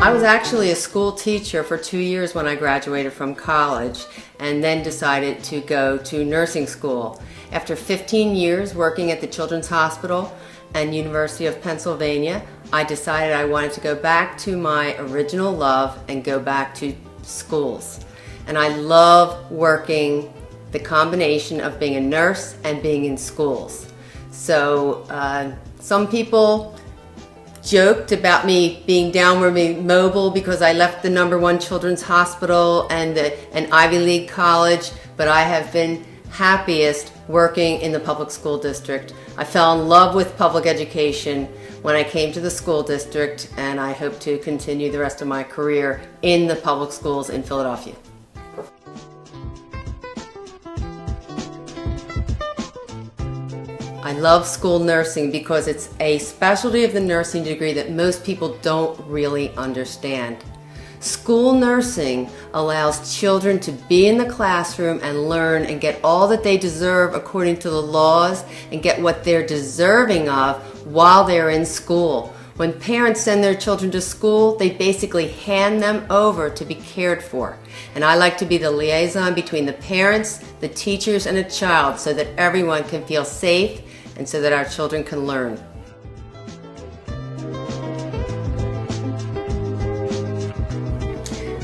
I was actually a school teacher for 2 years when I graduated from college, and then decided to go to nursing school. After 15 years working at the Children's Hospital and University of Pennsylvania, I decided I wanted to go back to my original love and go back to schools. And I love working the combination of being a nurse and being in schools. So some people joked about me being downward mobile because I left the #1 children's hospital and an Ivy League college, but I have been happiest working in the public school district. I fell in love with public education when I came to the school district, and I hope to continue the rest of my career in the public schools in Philadelphia. I love school nursing because it's a specialty of the nursing degree that most people don't really understand. School nursing allows children to be in the classroom and learn and get all that they deserve according to the laws and get what they're deserving of while they're in school. When parents send their children to school, they basically hand them over to be cared for. And I like to be the liaison between the parents, the teachers, and the child so that everyone can feel safe and so that our children can learn.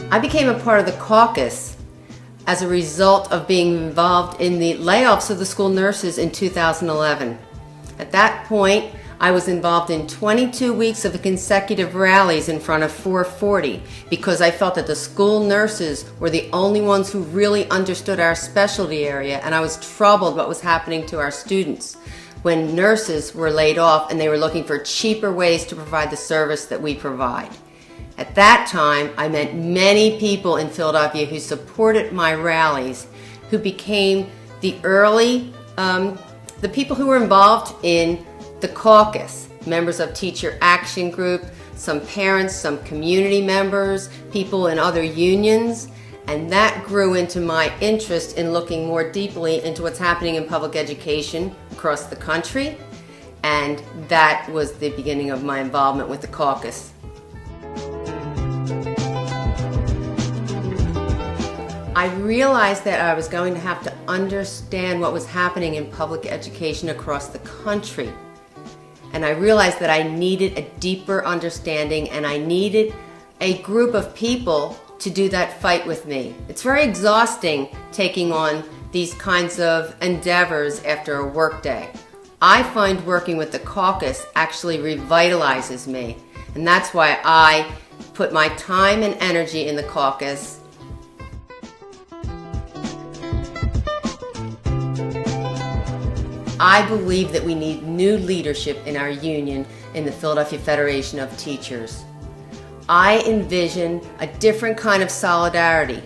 I became a part of the Caucus as a result of being involved in the layoffs of the school nurses in 2011. At that point, I was involved in 22 weeks of consecutive rallies in front of 440 because I felt that the school nurses were the only ones who really understood our specialty area, and I was troubled what was happening to our students when nurses were laid off and they were looking for cheaper ways to provide the service that we provide. At that time, I met many people in Philadelphia who supported my rallies, who became the people who were involved in the Caucus, members of Teacher Action Group, some parents, some community members, people in other unions, and that grew into my interest in looking more deeply into what's happening in public education across the country, and that was the beginning of my involvement with the Caucus. I realized that I was going to have to understand what was happening in public education across the country. And I realized that I needed a deeper understanding, and I needed a group of people to do that fight with me. It's very exhausting taking on these kinds of endeavors after a workday. I find working with the Caucus actually revitalizes me, and that's why I put my time and energy in the Caucus. I believe that we need new leadership in our union in the Philadelphia Federation of Teachers. I envision a different kind of solidarity.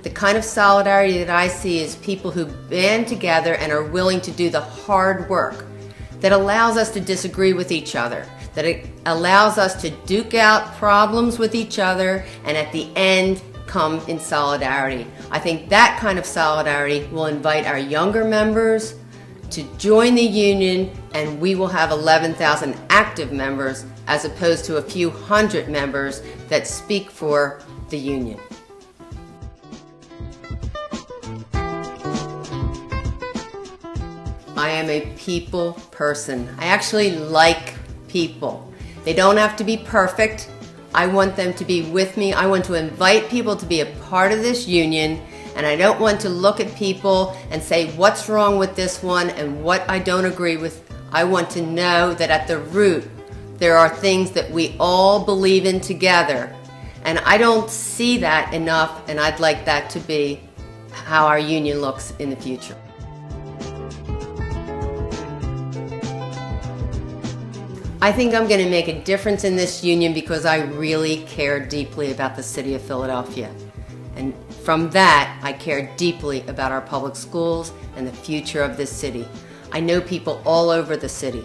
The kind of solidarity that I see is people who band together and are willing to do the hard work that allows us to disagree with each other, that it allows us to duke out problems with each other and at the end come in solidarity. I think that kind of solidarity will invite our younger members to join the union, and we will have 11,000 active members as opposed to a few hundred members that speak for the union. I am a people person. I actually like people. They don't have to be perfect. I want them to be with me. I want to invite people to be a part of this union, and I don't want to look at people and say what's wrong with this one and what I don't agree with. I want to know that at the root there are things that we all believe in together, and I don't see that enough, and I'd like that to be how our union looks in the future. I think I'm going to make a difference in this union because I really care deeply about the city of Philadelphia. And from that, I care deeply about our public schools and the future of this city. I know people all over the city.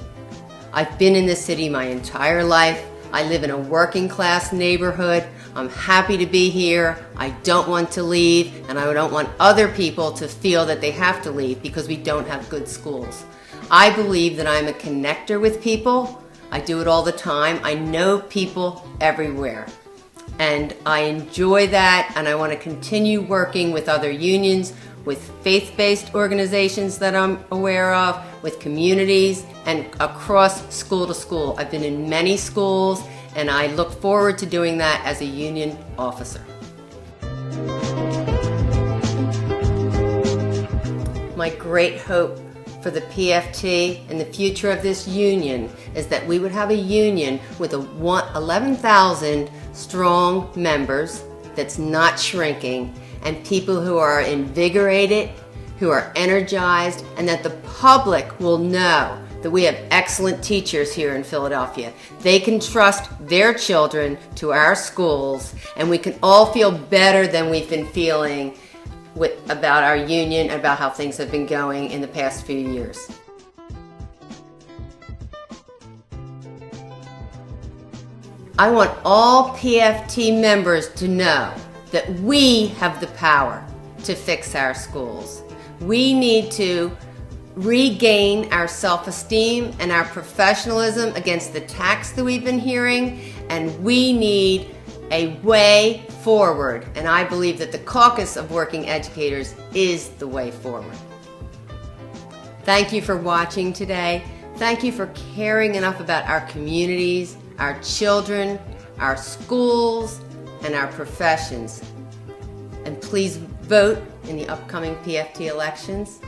I've been in this city my entire life. I live in a working class neighborhood. I'm happy to be here. I don't want to leave, and I don't want other people to feel that they have to leave because we don't have good schools. I believe that I'm a connector with people. I do it all the time. I know people everywhere. And I enjoy that, and I want to continue working with other unions, with faith-based organizations that I'm aware of, with communities, and across school to school. I've been in many schools, and I look forward to doing that as a union officer. My great hope for the PFT and the future of this union is that we would have a union with 11,000 strong members that's not shrinking, and people who are invigorated, who are energized, and that the public will know that we have excellent teachers here in Philadelphia. They can trust their children to our schools, and we can all feel better than we've been feeling about our union, about how things have been going in the past few years. I want all PFT members to know that we have the power to fix our schools. We need to regain our self-esteem and our professionalism against the attacks that we've been hearing, and we need a way forward, and I believe that the Caucus of Working Educators is the way forward. Thank you for watching today. Thank you for caring enough about our communities, our children, our schools, and our professions. And please vote in the upcoming PFT elections.